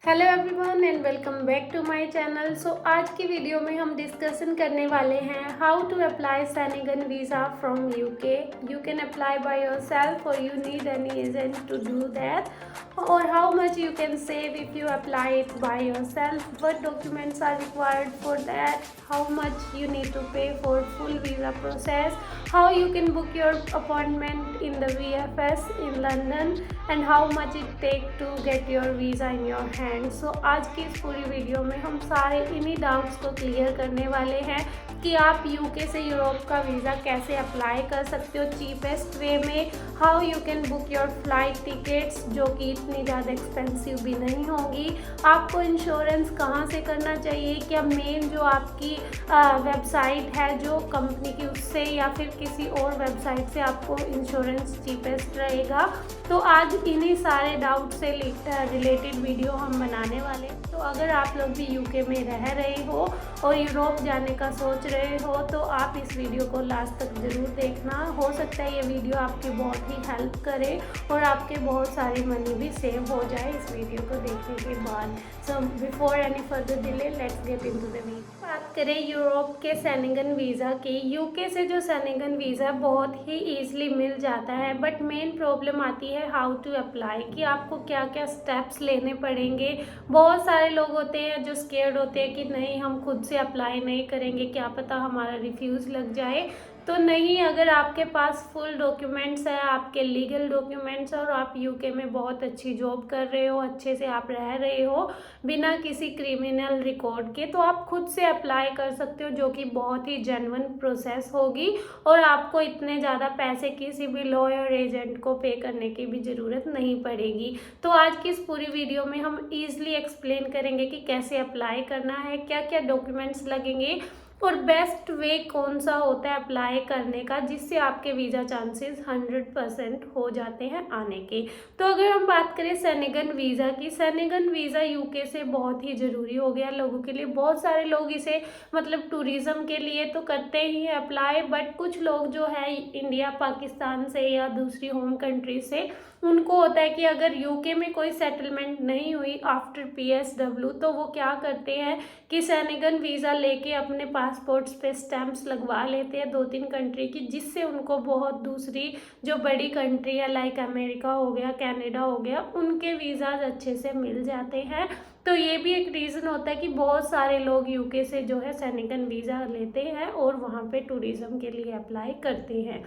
Hello everyone and welcome back to my channel. आज की video में हम डिस्कशन करने वाले हैं how to apply Schengen visa from UK. You can apply by yourself और you need any agent to do that, और how much you can save if you apply it by yourself, what documents are required for that, how much you need to pay for full visa process, how you can book your appointment in the VFS in London, and how much it take to get your visa in your hand. So आज की इस पूरी video में हम सारे इन्हीं doubts को clear करने वाले हैं कि आप यूके से यूरोप का वीज़ा कैसे अप्लाई कर सकते हो चीपेस्ट वे में, how you can book your flight tickets जो कि इतनी ज़्यादा एक्सपेंसिव भी नहीं होंगी, आपको इंश्योरेंस कहाँ से करना चाहिए, क्या मेन जो आपकी वेबसाइट है जो कंपनी की उससे या फिर किसी और वेबसाइट से आपको इंश्योरेंस चीपेस्ट रहेगा। तो आज इन्हीं सारे डाउट से रिलेटेड वीडियो हम बनाने वाले हैं। तो अगर आप लोग भी यूके में रह रहे हो और यूरोप जाने का सोच रहे हो तो आप इस वीडियो को लास्ट तक ज़रूर देखना। हो सकता है ये वीडियो आपकी बहुत ही हेल्प करे और आपके बहुत सारी मनी भी सेव हो जाए इस वीडियो को देखने के बाद। So before any further delay let's get into the video. बात करें यूरोप के सेनेगन वीज़ा की, यूके से जो सेनेगन वीज़ा बहुत ही ईजिली मिल जाता है, बट मेन प्रॉब्लम आती है हाउ टू अप्लाई, कि आपको क्या क्या स्टेप्स लेने पड़ेंगे। बहुत सारे लोग होते हैं जो स्केर्ड होते हैं कि नहीं हम खुद से अप्लाई नहीं करेंगे, क्या पता हमारा रिफ्यूज़ लग जाए। तो नहीं, अगर आपके पास फुल डॉक्यूमेंट्स है, आपके लीगल डॉक्यूमेंट्स, और आप यूके में बहुत अच्छी जॉब कर रहे हो, अच्छे से आप रह रहे हो बिना किसी क्रिमिनल रिकॉर्ड के, तो आप खुद से अप्लाई कर सकते हो, जो कि बहुत ही जेन्युइन प्रोसेस होगी और आपको इतने ज़्यादा पैसे किसी भी लॉयर एजेंट को पे करने की भी ज़रूरत नहीं पड़ेगी। तो आज की इस पूरी वीडियो में हम ईजिली एक्सप्लेन करेंगे कि कैसे अप्लाई करना है, क्या क्या डॉक्यूमेंट्स लगेंगे और बेस्ट वे कौन सा होता है अप्लाई करने का, जिससे आपके वीज़ा चांसेस 100% हो जाते हैं आने के। तो अगर हम बात करें सेनेगन वीज़ा की, सेनेगन वीज़ा यूके से बहुत ही ज़रूरी हो गया लोगों के लिए। बहुत सारे लोग इसे मतलब टूरिज़्म के लिए तो करते ही हैं अप्लाई, बट कुछ लोग जो है इंडिया पाकिस्तान से या दूसरी होम कंट्री से, उनको होता है कि अगर यूके में कोई सेटलमेंट नहीं हुई आफ्टर PSW तो वो क्या करते हैं कि सेनेगन वीज़ा लेके अपने पासपोर्ट्स पे स्टैंप्स लगवा लेते हैं 2-3 कंट्री की, जिससे उनको बहुत दूसरी जो बड़ी कंट्री है लाइक अमेरिका हो गया, कनाडा हो गया, उनके वीज़ाज अच्छे से मिल जाते हैं। तो ये भी एक रीज़न होता है कि बहुत सारे लोग यूके से जो है सेनेगन वीज़ा लेते हैं और वहाँ पे टूरिज़्म के लिए अप्लाई करते हैं।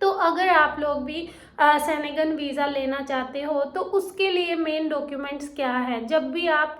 तो अगर आप लोग भी सेनेगन वीज़ा लेना चाहते हो तो उसके लिए मेन डॉक्यूमेंट्स क्या है। जब भी आप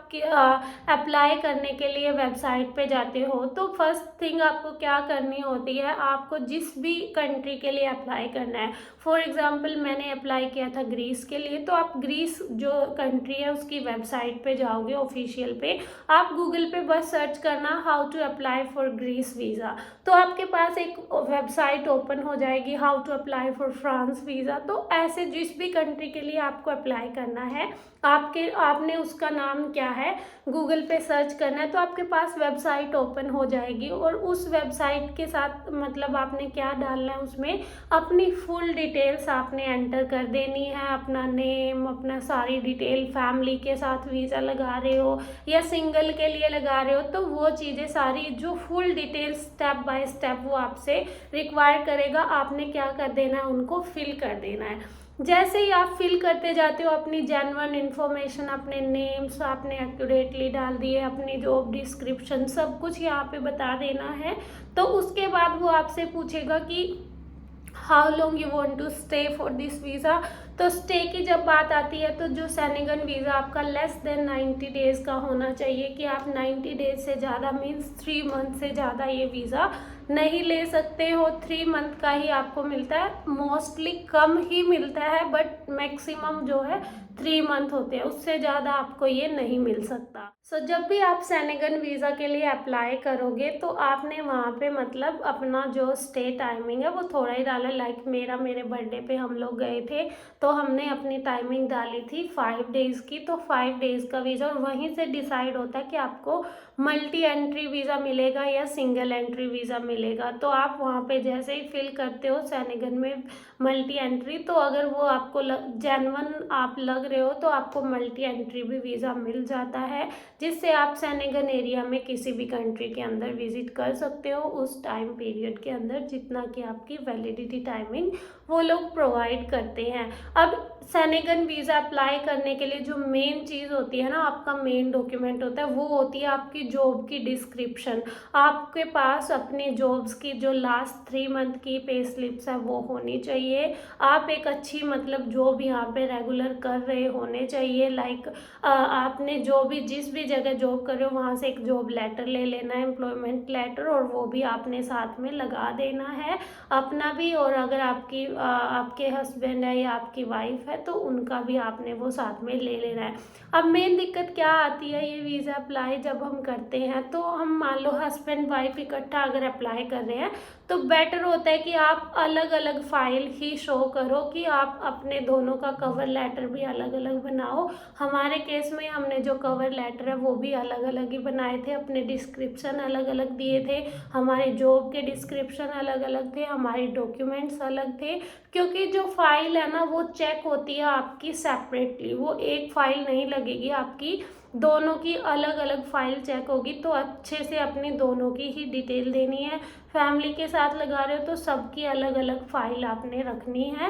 अप्लाई करने के लिए वेबसाइट पे जाते हो तो फर्स्ट थिंग आपको क्या करनी होती है, आपको जिस भी कंट्री के लिए अप्लाई करना है। फॉर एग्ज़ाम्पल मैंने अप्लाई किया था ग्रीस के लिए, तो आप ग्रीस जो कंट्री है उसकी वेबसाइट पे जाओगे ऑफिशियल पे, आप गूगल पे बस सर्च करना how to apply for Greece visa, तो आपके पास एक वेबसाइट ओपन हो जाएगी how to apply for France visa. तो ऐसे जिस भी कंट्री के लिए आपको अप्लाई करना है, आपने उसका नाम क्या है गूगल पे सर्च करना है, तो आपके पास वेबसाइट ओपन हो जाएगी और उस वेबसाइट के साथ मतलब आपने क्या डालना है, उसमें अपनी फुल डिटेल्स आपने एंटर कर देनी है, अपना नेम, अपना सारी डिटेल, फैमिली के साथ वीज़ा लगा रहे हो या सिंगल के लिए लगा रहे हो, तो वो चीज़ें सारी जो full details step by step वो आपसे रिक्वायर करेगा, आपने क्या कर देना है, उनको फिल कर देना है। जैसे ही आप फिल करते जाते हो अपनी जेन्युइन इन्फॉर्मेशन, अपने नेम्स आपने एक्यूरेटली डाल दिए, अपनी जॉब डिस्क्रिप्शन सब कुछ यहाँ पे बता देना है। तो उसके बाद वो आपसे पूछेगा कि how long you want to stay for this visa. तो स्टे की जब बात आती है तो जो सेनेगन वीज़ा आपका लेस देन 90 डेज़ का होना चाहिए, कि आप 90 डेज से ज़्यादा मीन्स 3 मंथ से ज़्यादा ये वीज़ा नहीं ले सकते हो। 3 मंथ का ही आपको मिलता है, मोस्टली कम ही मिलता है बट मैक्सिमम जो है 3 मंथ होते हैं, उससे ज़्यादा आपको ये नहीं मिल सकता। सो जब भी आप सेनेगन वीज़ा के लिए अप्लाई करोगे तो आपने वहाँ पे मतलब अपना जो स्टे टाइमिंग है वो थोड़ा ही डाला। लाइक मेरे बर्थडे पे हम लोग गए थे तो हमने अपनी टाइमिंग डाली थी 5 डेज़ की, तो 5 डेज़ का वीज़ा, और वहीं से डिसाइड होता है कि आपको मल्टी एंट्री वीज़ा मिलेगा या सिंगल एंट्री वीज़ा मिलेगा। मिलेगा। तो आप वहाँ पे जैसे ही फिल करते हो सेनेगन में मल्टी एंट्री, तो अगर वो आपको जेन्युइन आप लग रहे हो तो आपको मल्टी एंट्री भी वीज़ा मिल जाता है, जिससे आप सेनेगन एरिया में किसी भी कंट्री के अंदर विजिट कर सकते हो उस टाइम पीरियड के अंदर जितना कि आपकी वैलिडिटी टाइमिंग वो लोग प्रोवाइड करते हैं। अब सेनेगन वीज़ा अप्लाई करने के लिए जो मेन चीज़ होती है ना, आपका मेन डॉक्यूमेंट होता है, वो होती है आपकी जॉब की डिस्क्रिप्शन। आपके पास अपने जॉब्स की जो लास्ट 3 मंथ की पे स्लिप्स है वो होनी चाहिए। आप एक अच्छी मतलब जॉब यहाँ पे रेगुलर कर रहे होने चाहिए। लाइक आपने जो भी जिस भी जगह जॉब कर रहे हो वहाँ से एक जॉब लेटर ले लेना है, एम्प्लॉयमेंट लेटर, और वो भी आपने साथ में लगा देना है अपना भी, और अगर आपके हस्बैंड है या आपकी वाइफ है तो उनका भी आपने वो साथ में ले लेना है। अब मेन दिक्कत क्या आती है ये वीज़ा अप्लाई जब हम करते हैं, तो हम मान लो हस्बैंड वाइफ इकट्ठा अगर अप्लाई कर रहे हैं तो बेटर होता है कि आप अलग अलग फाइल ही शो करो, कि आप अपने दोनों का कवर लेटर भी अलग अलग बनाओ। हमारे केस में हमने जो कवर लेटर है वो भी अलग अलग ही बनाए थे, अपने डिस्क्रिप्शन अलग अलग दिए थे, हमारे जॉब के डिस्क्रिप्शन अलग अलग थे, हमारे डॉक्यूमेंट्स अलग थे, क्योंकि जो फाइल है ना वो चेक होती है आपकी सेपरेटली, वो एक फाइल नहीं लगेगी आपकी, दोनों की अलग अलग फाइल चेक होगी। तो अच्छे से अपनी दोनों की ही डिटेल देनी है। फैमिली के साथ लगा रहे हो तो सबकी अलग अलग फाइल आपने रखनी है,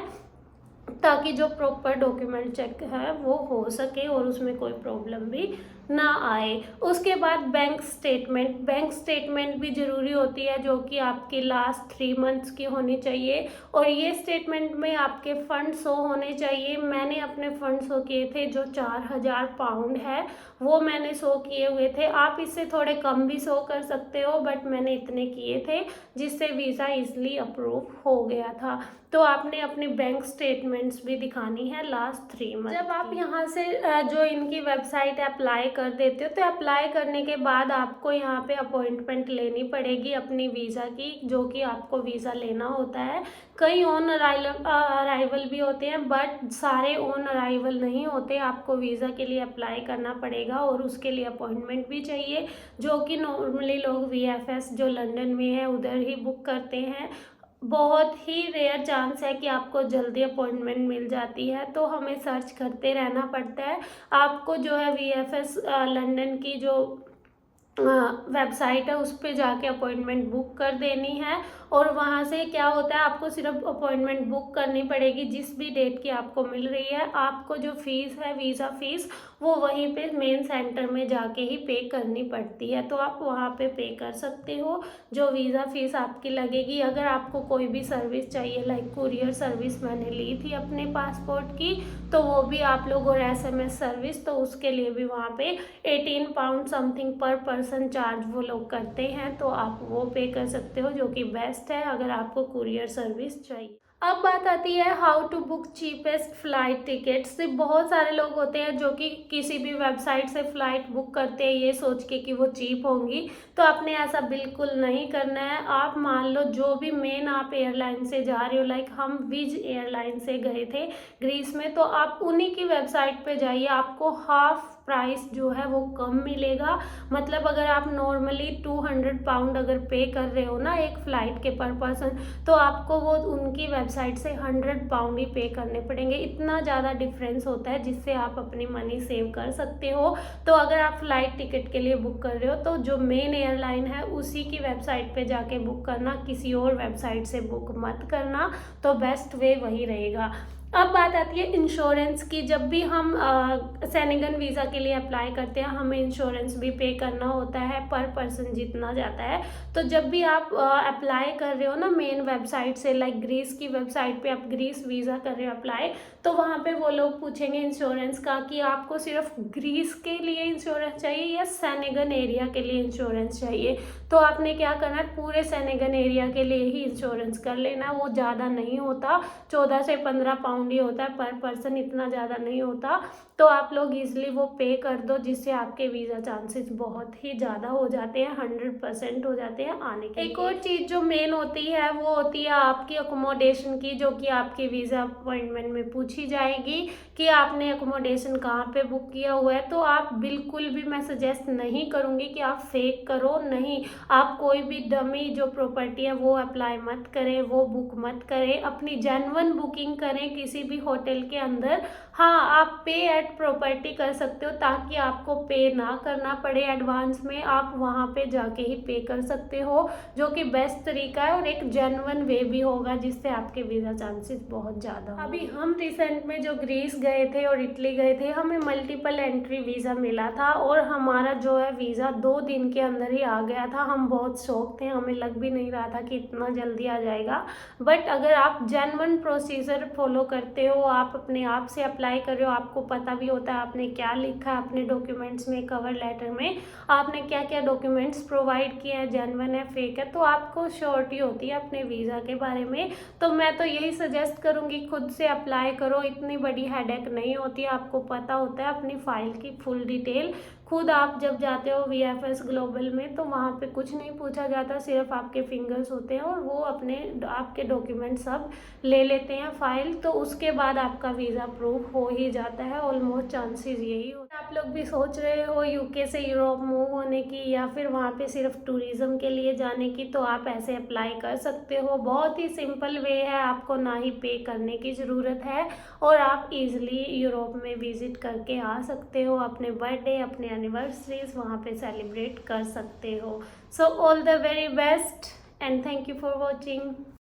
ताकि जो प्रॉपर डॉक्यूमेंट चेक है वो हो सके और उसमें कोई प्रॉब्लम भी ना आए। उसके बाद बैंक स्टेटमेंट भी ज़रूरी होती है, जो कि आपकी लास्ट 3 मंथ्स की होनी चाहिए, और ये स्टेटमेंट में आपके फंड शो होने चाहिए। मैंने अपने फंड शो किए थे जो 4000 पाउंड है वो मैंने शो किए हुए थे। आप इससे थोड़े कम भी शो कर सकते हो, बट मैंने इतने किए थे जिससे वीज़ा इजली अप्रूव हो गया था। तो आपने अपनी बैंक स्टेटमेंट्स भी दिखानी है लास्ट 3 मंथ। जब आप यहाँ से जो इनकी वेबसाइट अप्लाई कर देते हो, तो अप्लाई करने के बाद आपको यहाँ पे अपॉइंटमेंट लेनी पड़ेगी अपनी वीज़ा की, जो कि आपको वीज़ा लेना होता है। कई ऑन अराइवल भी होते हैं, बट सारे ऑन अराइवल नहीं होते। आपको वीज़ा के लिए अप्लाई करना पड़ेगा और उसके लिए अपॉइंटमेंट भी चाहिए, जो कि नॉर्मली लोग VFS जो लंदन में है उधर ही बुक करते हैं। बहुत ही रेयर चांस है कि आपको जल्दी अपॉइंटमेंट मिल जाती है, तो हमें सर्च करते रहना पड़ता है। आपको जो है VFS लंदन की जो वेबसाइट है उस पर जाके अपॉइंटमेंट बुक कर देनी है, और वहाँ से क्या होता है आपको सिर्फ अपॉइंटमेंट बुक करनी पड़ेगी जिस भी डेट की आपको मिल रही है। आपको जो फीस है वीज़ा फीस वो वहीं पे मेन सेंटर में जाके ही पे करनी पड़ती है, तो आप वहाँ पे पे कर सकते हो जो वीज़ा फीस आपकी लगेगी। अगर आपको कोई भी सर्विस चाहिए, लाइक कुरियर सर्विस मैंने ली थी अपने पासपोर्ट की, तो वो भी आप लोग, और SMS सर्विस, तो उसके लिए भी वहाँ पे 18 पाउंड समथिंग पर पर्सन चार्ज वो लोग करते हैं, तो आप वो पे कर सकते हो, जो कि बेस्ट है अगर आपको कुरियर सर्विस चाहिए। अब बात आती है how to book cheapest flight tickets. बहुत सारे लोग होते हैं जो कि किसी भी वेबसाइट से फ़्लाइट बुक करते हैं ये सोच के कि वो चीप होंगी, तो आपने ऐसा बिल्कुल नहीं करना है। आप मान लो जो भी मेन आप एयरलाइन से जा रहे हो, लाइक हम विज एयरलाइन से गए थे ग्रीस में, तो आप उन्हीं की वेबसाइट पे जाइए, आपको हाफ प्राइस जो है वो कम मिलेगा। मतलब अगर आप नॉर्मली 200 पाउंड अगर पे कर रहे हो ना एक फ़्लाइट के पर पर्सन, तो आपको वो उनकी वेबसाइट से 100 पाउंड ही पे करने पड़ेंगे। इतना ज़्यादा डिफरेंस होता है, जिससे आप अपनी मनी सेव कर सकते हो। तो अगर आप फ़्लाइट टिकट के लिए बुक कर रहे हो तो जो मेन एयरलाइन है उसी की वेबसाइट पे जाके बुक करना, किसी और वेबसाइट से बुक मत करना, तो बेस्ट वे वही रहेगा। अब बात आती है इंश्योरेंस की। जब भी हम सेनेगन वीज़ा के लिए अप्लाई करते हैं हमें इंश्योरेंस भी पे करना होता है पर पर्सन जितना जाता है। तो जब भी आप अप्लाई कर रहे हो ना मेन वेबसाइट से, लाइक ग्रीस की वेबसाइट पे आप ग्रीस वीज़ा कर रहे हो अप्लाई, तो वहाँ पे वो लोग पूछेंगे इंश्योरेंस का कि आपको सिर्फ ग्रीस के लिए इंश्योरेंस चाहिए या सेनेगन एरिया के लिए इंश्योरेंस चाहिए। तो आपने क्या करना है, पूरे सेनेगन एरिया के लिए ही इंश्योरेंस कर लेना। वो ज़्यादा नहीं होता, 14 से 15 पाउंड ही होता है पर पर्सन, इतना ज़्यादा नहीं होता। तो आप लोग ईजिली वो पे कर दो, जिससे आपके वीज़ा चांसेस बहुत ही ज़्यादा हो जाते हैं, 100% हो जाते हैं आने के। एक और चीज़ जो मेन होती है वो होती है आपकी अकोमोडेशन की, जो कि आपके वीज़ा अपॉइंटमेंट में पूछी जाएगी कि आपने अकोमोडेशन कहाँ पे बुक किया हुआ है। तो आप बिल्कुल भी, मैं सजेस्ट नहीं करूँगी कि आप फेक करो, नहीं, आप कोई भी डमी जो प्रॉपर्टी है वो अप्लाई मत करें, वो बुक मत करें, अपनी जेन्युइन बुकिंग करें किसी भी होटल के अंदर। हाँ, आप पे एट प्रॉपर्टी कर सकते हो, ताकि आपको पे ना करना पड़े एडवांस में, आप वहाँ पे जाके ही पे कर सकते हो, जो कि बेस्ट तरीका है और एक जेन्युइन वे भी होगा, जिससे आपके वीज़ा चांसेस बहुत ज़्यादा। अभी हम रिसेंट में जो ग्रीस गए थे और इटली गए थे, हमें मल्टीपल एंट्री वीज़ा मिला था और हमारा जो है वीज़ा 2 दिन के अंदर ही आ गया था। हम बहुत शौक थे, हमें लग भी नहीं रहा था कि इतना जल्दी आ जाएगा। बट अगर आप जेन्युइन प्रोसीजर फॉलो करते हो, आप अपने आप से अप्लाई कर रहे हो, आपको पता भी होता है आपने क्या लिखा है अपने डॉक्यूमेंट्स में, कवर लेटर में आपने क्या क्या डॉक्यूमेंट्स प्रोवाइड किए हैं, जेन्युइन है फेक है, तो आपको श्योरिटी होती है अपने वीज़ा के बारे में। तो मैं तो यही सजेस्ट करूँगी, खुद से अप्लाई करो, इतनी बड़ी हेडेक नहीं होती, आपको पता होता है अपनी फ़ाइल की फुल डिटेल। खुद आप जब जाते हो VFS ग्लोबल में, तो वहाँ पे कुछ नहीं पूछा जाता, सिर्फ आपके फिंगर्स होते हैं और वो अपने आपके डॉक्यूमेंट सब ले लेते हैं फाइल, तो उसके बाद आपका वीज़ा अप्रूव हो ही जाता है। ऑलमोस्ट चांसेस यही होता है। आप लोग भी सोच रहे हो UK से यूरोप मूव होने की, या फिर वहाँ पे सिर्फ टूरिज़्म के लिए जाने की, तो आप ऐसे अप्लाई कर सकते हो। बहुत ही सिंपल वे है, आपको ना ही पे करने की ज़रूरत है और आप इजीली यूरोप में विजिट करके आ सकते हो, अपने बर्थडे, अपने एनिवर्सरीज वहाँ पे सेलिब्रेट कर सकते हो। So all the very best and thank you for watching.